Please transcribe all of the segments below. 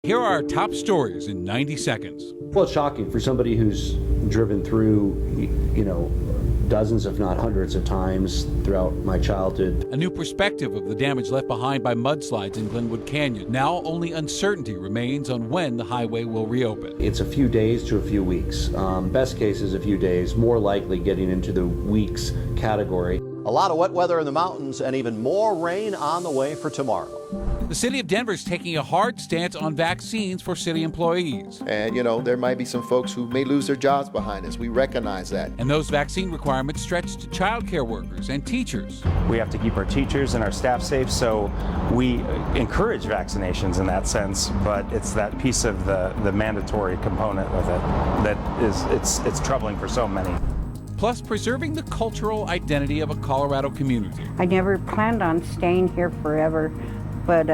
Here are our top stories in 90 seconds. Well, it's shocking for somebody who's driven through, dozens if not hundreds of times throughout my childhood. A new perspective of the damage left behind by mudslides in Glenwood Canyon. Now only uncertainty remains on when the highway will reopen. It's a few days to a few weeks. Best case is a few days, more likely getting into the weeks category. A lot of wet weather in the mountains and even more rain on the way for tomorrow. The city of Denver is taking a hard stance on vaccines for city employees. And, there might be some folks who may lose their jobs behind this. We recognize that. And those vaccine requirements stretch to child care workers and teachers. We have to keep our teachers and our staff safe, so we encourage vaccinations in that sense, but it's that piece of the mandatory component of it that is, it's troubling for so many. Plus preserving the cultural identity of a Colorado community. I never planned on staying here forever, but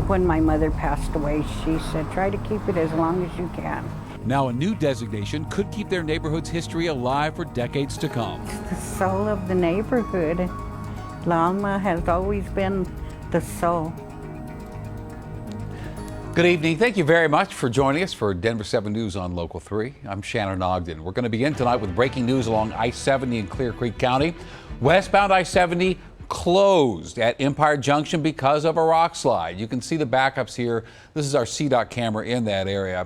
when my mother passed away, she said, try to keep it as long as you can. Now a new designation could keep their neighborhood's history alive for decades to come. It's the soul of the neighborhood. Lama has always been the soul. Good evening. Thank you very much for joining us for Denver7 News on Local 3. I'm Shannon Ogden. We're going to begin tonight with breaking news along I-70 in Clear Creek County. Westbound I-70 closed at Empire Junction because of a rock slide. You can see the backups here. This is our CDOT camera in that area.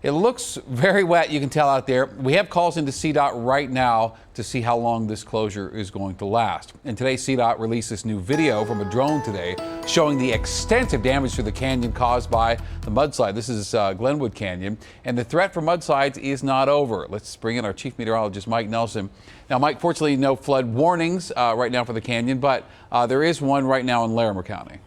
It looks very wet, you can tell out there. We have calls into CDOT right now to see how long this closure is going to last. And today, CDOT released this new video from a drone today showing the extensive damage to the canyon caused by the mudslide. This is Glenwood Canyon, and the threat for mudslides is not over. Let's bring in our chief meteorologist, Mike Nelson. Now, Mike, fortunately, no flood warnings right now for the canyon, but there is one right now in Larimer County.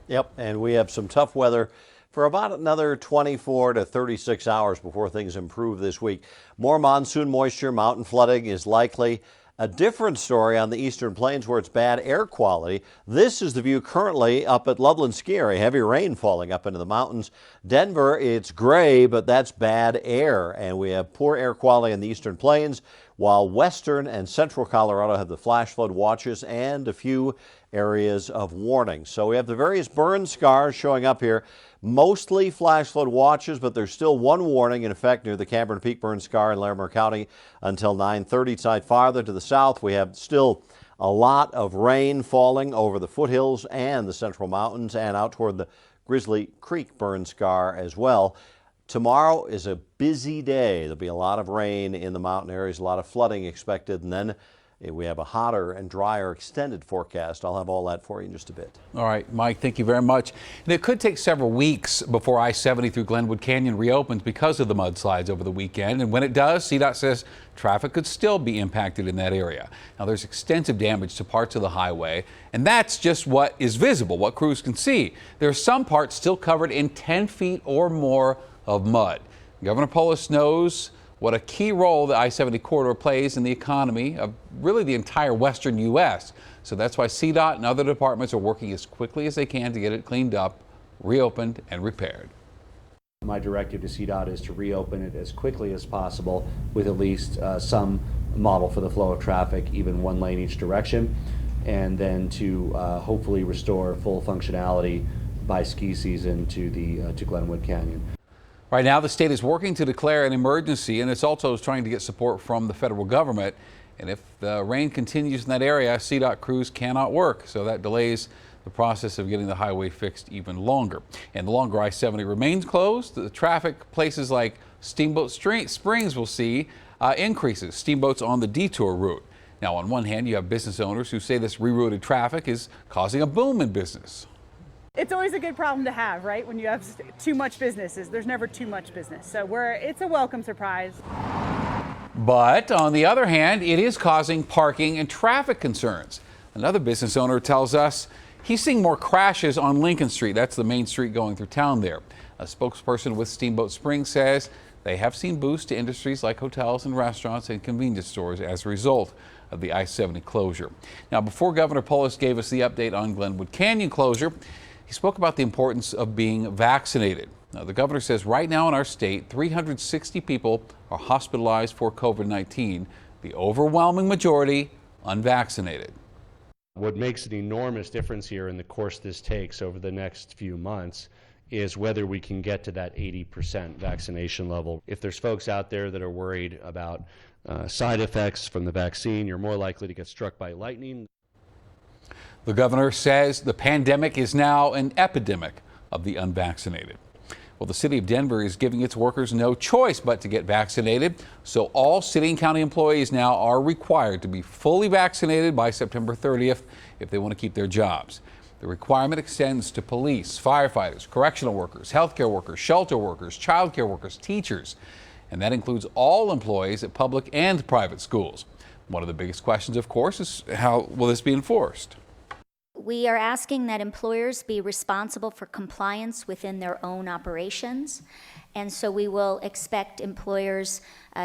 Yep, and we have some tough weather for about another 24 to 36 hours before things improve this week. More monsoon moisture, mountain flooding is likely. A different story on the eastern plains where it's bad air quality. This is the view currently up at Loveland Ski Area. Heavy rain falling up into the mountains. Denver, it's gray, but that's bad air. And we have poor air quality in the eastern plains, while western and central Colorado have the flash flood watches and a few areas of warning. So we have the various burn scars showing up here. Mostly flash flood watches, but there's still one warning in effect near the Cameron Peak burn scar in Larimer County until 9:30 tonight. Farther to the south, we have still a lot of rain falling over the foothills and the central mountains and out toward the Grizzly Creek burn scar as well. Tomorrow is a busy day. There'll be a lot of rain in the mountain areas, a lot of flooding expected, and then we have a hotter and drier extended forecast. I'll have all that for you in just a bit. All right, Mike, thank you very much. And it could take several weeks before I-70 through Glenwood Canyon reopens because of the mudslides over the weekend. And when it does, CDOT says traffic could still be impacted in that area. Now, there's extensive damage to parts of the highway, and that's just what is visible, what crews can see. There are some parts still covered in 10 feet or more of mud. Governor Polis knows what a key role the I-70 corridor plays in the economy of really the entire western U.S. So that's why CDOT and other departments are working as quickly as they can to get it cleaned up, reopened, and repaired. My directive to CDOT is to reopen it as quickly as possible with at least some model for the flow of traffic, even one lane each direction, and then to hopefully restore full functionality by ski season to Glenwood Canyon. Right now, the state is working to declare an emergency, and it's also trying to get support from the federal government. And if the rain continues in that area, CDOT crews cannot work. So that delays the process of getting the highway fixed even longer. And the longer I-70 remains closed, the traffic places like Steamboat Springs will see increases. Steamboats on the detour route. Now, on one hand, you have business owners who say this rerouted traffic is causing a boom in business. It's always a good problem to have, right? When you have too much businesses, there's never too much business. So it's a welcome surprise. But on the other hand, it is causing parking and traffic concerns. Another business owner tells us he's seeing more crashes on Lincoln Street. That's the main street going through town there. A spokesperson with Steamboat Springs says they have seen boosts to industries like hotels and restaurants and convenience stores as a result of the I-70 closure. Now, before Governor Polis gave us the update on Glenwood Canyon closure, he spoke about the importance of being vaccinated. Now, the governor says right now in our state, 360 people are hospitalized for COVID-19, the overwhelming majority unvaccinated. What makes an enormous difference here in the course this takes over the next few months is whether we can get to that 80% vaccination level. If there's folks out there that are worried about side effects from the vaccine, you're more likely to get struck by lightning. The governor says the pandemic is now an epidemic of the unvaccinated. Well, the city of Denver is giving its workers no choice but to get vaccinated. So all city and county employees now are required to be fully vaccinated by September 30th if they want to keep their jobs. The requirement extends to police, firefighters, correctional workers, healthcare workers, shelter workers, childcare workers, teachers, and that includes all employees at public and private schools. One of the biggest questions, of course, is how will this be enforced? We are asking that employers be responsible for compliance within their own operations. And so we will expect employers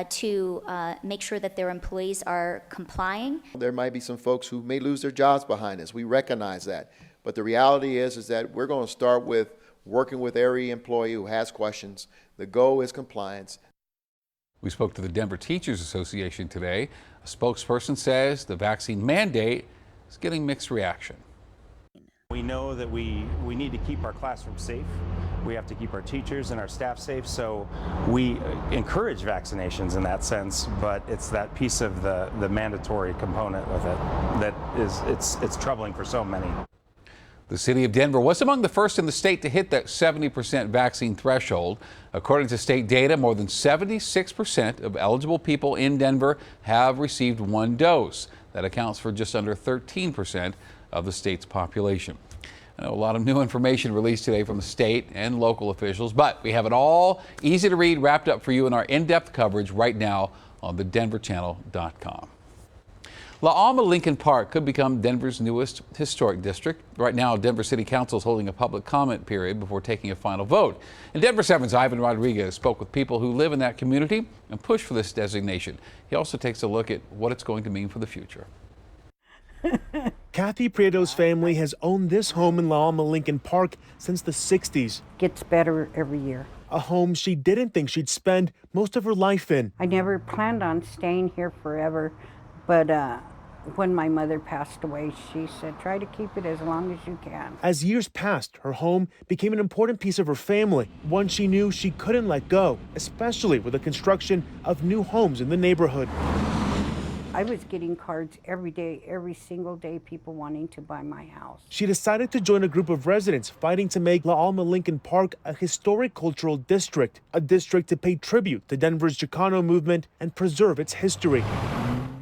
to make sure that their employees are complying. There might be some folks who may lose their jobs behind this. We recognize that. But the reality is that we're going to start with working with every employee who has questions. The goal is compliance. We spoke to the Denver Teachers Association today. A spokesperson says the vaccine mandate is getting mixed reaction. We know that we need to keep our classrooms safe. We have to keep our teachers and our staff safe. So we encourage vaccinations in that sense, but it's that piece of the mandatory component with it that is, it's troubling for so many. The city of Denver was among the first in the state to hit that 70% vaccine threshold. According to state data, more than 76% of eligible people in Denver have received one dose. That accounts for just under 13% of the state's population. I know a lot of new information released today from the state and local officials, but we have it all easy to read, wrapped up for you in our in-depth coverage right now on thedenverchannel.com. La Alma Lincoln Park could become Denver's newest historic district. Right now, Denver City Council is holding a public comment period before taking a final vote. And Denver7's Ivan Rodriguez spoke with people who live in that community and pushed for this designation. He also takes a look at what it's going to mean for the future. Kathy Prieto's family has owned this home in La Alma Lincoln Park since the 60s. Gets better every year. A home she didn't think she'd spend most of her life in. I never planned on staying here forever, but when my mother passed away, she said, try to keep it as long as you can. As years passed, her home became an important piece of her family, one she knew she couldn't let go, especially with the construction of new homes in the neighborhood. I was getting cards every day, every single day, people wanting to buy my house. She decided to join a group of residents fighting to make La Alma Lincoln Park a historic cultural district, a district to pay tribute to Denver's Chicano movement and preserve its history.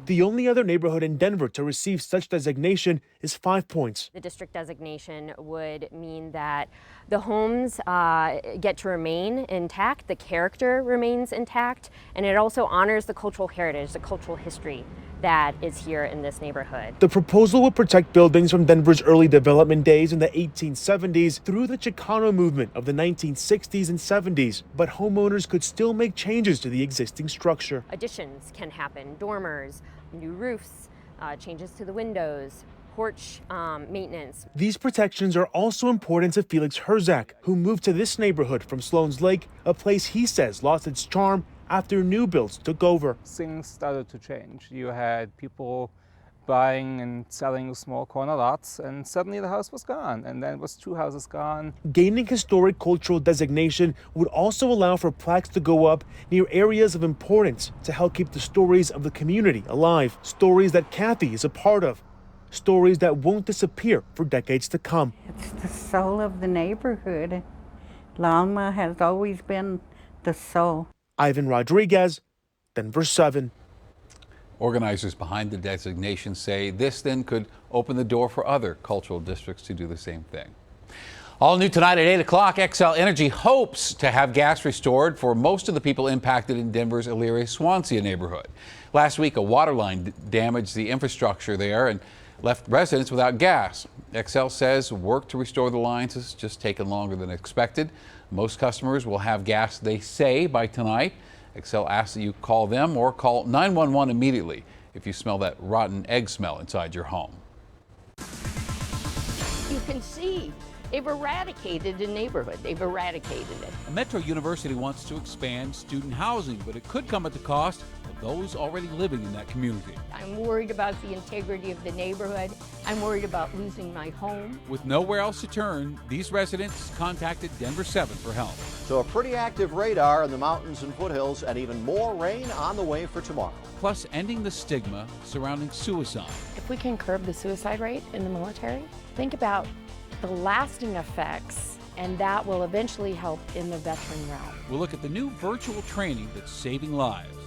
The only other neighborhood in Denver to receive such designation is 5 Points. The district designation would mean that the homes get to remain intact, the character remains intact, and it also honors the cultural heritage, the cultural history that is here in this neighborhood. The proposal would protect buildings from Denver's early development days in the 1870s through the Chicano movement of the 1960s and 70s, but homeowners could still make changes to the existing structure. Additions can happen, dormers, new roofs, changes to the windows, porch maintenance. These protections are also important to Felix Herzak, who moved to this neighborhood from Sloan's Lake, a place he says lost its charm after new builds took over. Things started to change. You had people buying and selling small corner lots, and suddenly the house was gone, and then it was 2 houses gone. Gaining historic cultural designation would also allow for plaques to go up near areas of importance to help keep the stories of the community alive, stories that Kathy is a part of, stories that won't disappear for decades to come. It's the soul of the neighborhood. La Alma has always been the soul. Ivan Rodriguez, Denver7. Organizers behind the designation say this then could open the door for other cultural districts to do the same thing. All new tonight at 8 o'clock, Xcel Energy hopes to have gas restored for most of the people impacted in Denver's Elyria-Swansea neighborhood. Last week, a water line damaged the infrastructure there and left residents without gas. Xcel says work to restore the lines has just taken longer than expected. Most customers will have gas, they say, by tonight. Xcel asks that you call them or call 911 immediately if you smell that rotten egg smell inside your home. You can see they've eradicated the neighborhood. They've eradicated it. Metro University wants to expand student housing, but it could come at the cost of those already living in that community. I'm worried about the integrity of the neighborhood. I'm worried about losing my home. With nowhere else to turn, these residents contacted Denver7 for help. So a pretty active radar in the mountains and foothills, and even more rain on the way for tomorrow. Plus, ending the stigma surrounding suicide. If we can curb the suicide rate in the military, think about the lasting effects, and that will eventually help in the veteran realm. We'll look at the new virtual training that's saving lives.